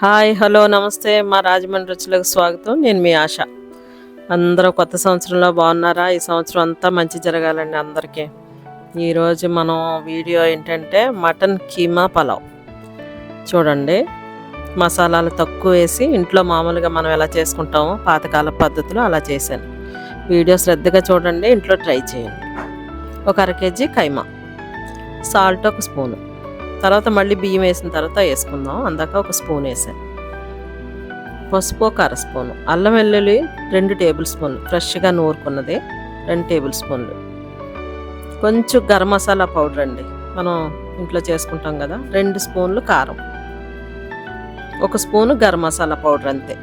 Hi hello నమస్తే మా రాజమండ్రి రుచులకు స్వాగతం. నేను మీ ఆశ. అందరూ కొత్త సంవత్సరంలో బాగున్నారా? ఈ సంవత్సరం అంతా మంచి జరగాలండి అందరికీ. ఈరోజు మనం వీడియో ఏంటంటే మటన్ కీమా పలావ్. చూడండి, మసాలాలు తక్కువ వేసి ఇంట్లో మామూలుగా మనం ఎలా చేసుకుంటామో పాతకాల పద్ధతిలో అలా చేశాను. వీడియో శ్రద్ధగా చూడండి, ఇంట్లో ట్రై చేయండి. ఒక 1/2 కేజీ కైమా, సాల్ట్ 1 స్పూను, తర్వాత మళ్ళీ బియ్యం వేసిన తర్వాత వేసుకుందాం. అందాక 1 స్పూన్ వేసాను. పసుపు 1/2 స్పూను, అల్లం వెల్లుల్లి 2 టేబుల్ స్పూన్లు, ఫ్రెష్గా నూరుకున్నది 2 టేబుల్ స్పూన్లు, కొంచెం గరం మసాలా పౌడర్ అండి, మనం ఇంట్లో చేసుకుంటాం కదా, 2 స్పూన్లు కారం, 1 స్పూను గరం మసాలా పౌడర్, అంతే.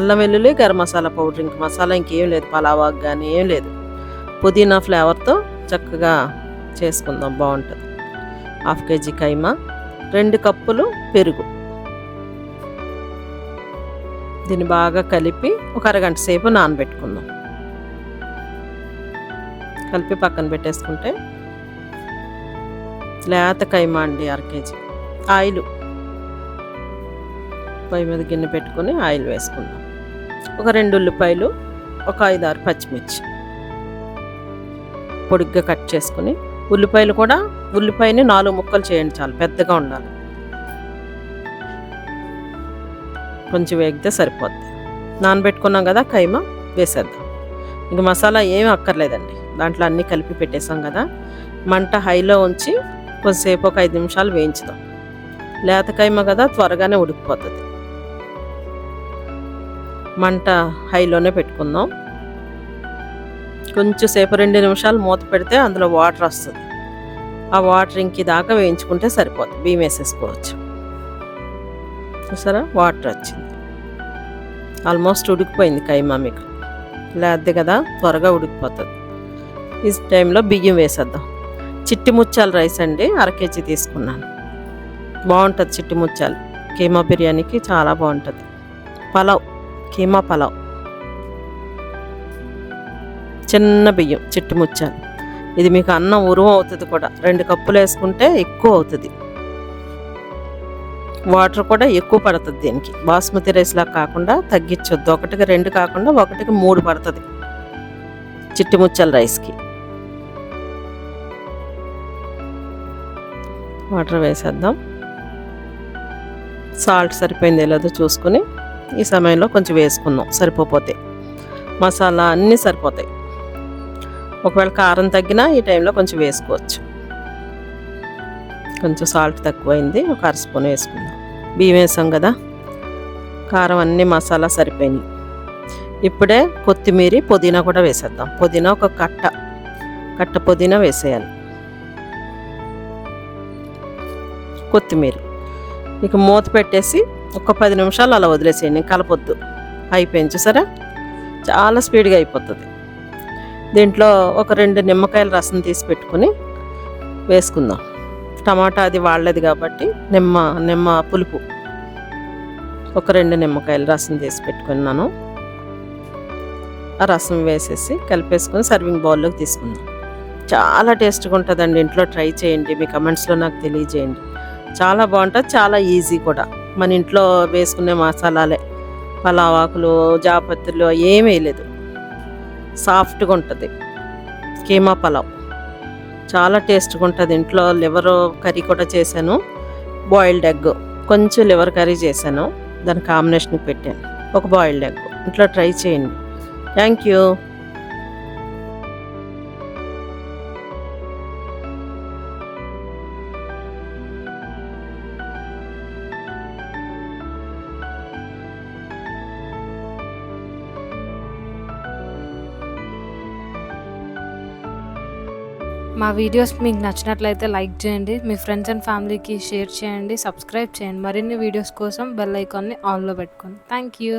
అల్లం వెల్లుల్లి గరం మసాలా పౌడర్, ఇంక మసాలా ఇంకేం లేదు, పలావాకు కానీ ఏం లేదు. పుదీనా ఫ్లేవర్తో చక్కగా చేసుకుందాం, బాగుంటుంది. 1/2 కేజీ కైమా, 2 కప్పులు పెరుగు. దీన్ని బాగా కలిపి ఒక అరగంట సేపు నానబెట్టుకుందాం. కలిపి పక్కన పెట్టేసుకుంటే లేత కైమా అండి, 1/2 కేజీ. ఆయిల్ పొయ్యి మీద గిన్నె పెట్టుకొని ఆయిల్ వేసుకుందాం. ఒక 2 ఉల్లిపాయలు, ఒక 5-6 పచ్చిమిర్చి పొడిగ్గా కట్ చేసుకుని, ఉల్లిపాయలు కూడా ఉల్లిపాయని 4 ముక్కలు చేయండి, చాలు, పెద్దగా ఉండాలి. కొంచెం వేగితే సరిపోద్ది. నానబెట్టుకున్నాం కదా కైమా, వేసేద్దాం. ఇంక మసాలా ఏమీ అక్కర్లేదండి, దాంట్లో అన్నీ కలిపి పెట్టేసాం కదా. మంట హైలో ఉంచి కొంచెంసేపు ఒక 5 నిమిషాలు వేయించుదాం. లేత కైమా కదా, త్వరగానే ఉడికిపోతుంది. మంట హైలోనే పెట్టుకుందాం. కొంచెం సేపు 2 నిమిషాలు మూత పెడితే అందులో వాటర్ వస్తుంది. ఆ వాటర్ ఇంకి దాకా వేయించుకుంటే సరిపోతుంది. బియ్యం వేసేసుకోవచ్చు. చూసారా, వాటర్ వచ్చింది, ఆల్మోస్ట్ ఉడికిపోయింది కైమా. మీకు లేద్ది కదా, త్వరగా ఉడికిపోతుంది. ఈ టైంలో బియ్యం వేసేద్దాం. చిట్టి ముత్యాల రైస్ అండి, 1/2 కేజీ తీసుకున్నాను. బాగుంటుంది చిట్టి ముత్యాలు, కీమా బిర్యానీకి చాలా బాగుంటుంది. పలావ్, కీమా పలావ్, చిన్న బియ్యం, చిట్టి ముత్యాలు. ఇది మీకు అన్నం ఉరువు అవుతుంది కూడా. 2 కప్పులు వేసుకుంటే ఎక్కువ అవుతుంది. వాటర్ కూడా ఎక్కువ పడుతుంది దీనికి. బాస్మతి రైస్లా కాకుండా తగ్గించొద్దు. 1కి 2 కాకుండా 1కి 3 పడుతుంది చిట్టి ముత్యాల రైస్కి. వాటర్ వేసేద్దాం. సాల్ట్ సరిపోయిందో లేదో చూసుకుని ఈ సమయంలో కొంచెం వేసుకుందాం, సరిపోతే. మసాలా అన్నీ సరిపోతాయి. ఒకవేళ కారం తగ్గినా ఈ టైంలో కొంచెం వేసుకోవచ్చు. కొంచెం సాల్ట్ తక్కువైంది, ఒక 1/2 స్పూన్ వేసుకుందాం. బియ్యం వేసాం కదా, కారం అన్నీ మసాలా సరిపోయినాయి. ఇప్పుడే కొత్తిమీర, పుదీనా కూడా వేసేద్దాం. పుదీనా ఒక కట్ట పుదీనా వేసేయాలి. కొత్తిమీర ఇక మూత పెట్టేసి ఒక 10 నిమిషాలు అలా వదిలేసేయండి, కలపొద్దు. అయిపోయింది, చూసారా, చాలా స్పీడ్గా అయిపోతుంది. దీంట్లో ఒక 2 నిమ్మకాయల రసం తీసి పెట్టుకుని వేసుకుందాం. టమాటా అది వాడలేదు కాబట్టి నిమ్మ పులుపు ఒక 2 నిమ్మకాయల రసం తీసి పెట్టుకున్నాను. ఆ రసం వేసేసి కలిపేసుకొని సర్వింగ్ బౌల్లోకి తీసుకుందాం. చాలా టేస్ట్గా ఉంటుందండి, ఇంట్లో ట్రై చేయండి. మీ కమెంట్స్లో నాకు తెలియజేయండి. చాలా బాగుంటుంది, చాలా ఈజీ కూడా. మన ఇంట్లో వేసుకునే మసాలాలే, పలావాకులు, జాపత్రులు ఏమీ వేయలేదు. సాఫ్ట్గా ఉంటుంది కీమా పలావ్, చాలా టేస్ట్గా ఉంటుంది. ఇంట్లో లివర్ కర్రీ కూడా చేశాను, బాయిల్డ్ ఎగ్, కొంచెం లివర్ కర్రీ చేశాను, దాని కాంబినేషన్కి పెట్టాను. ఒక బాయిల్డ్ ఎగ్, ఇంట్లో ట్రై చేయండి. Thank you. మా వీడియోస్ మీకు నచ్చినట్లయితే లైక్ చేయండి, మీ ఫ్రెండ్స్ అండ్ ఫ్యామిలీకి షేర్ చేయండి, సబ్స్క్రైబ్ చేయండి. మరిన్ని వీడియోస్ కోసం బెల్ ఐకాన్ని ఆన్లో పెట్టుకోండి. Thank you.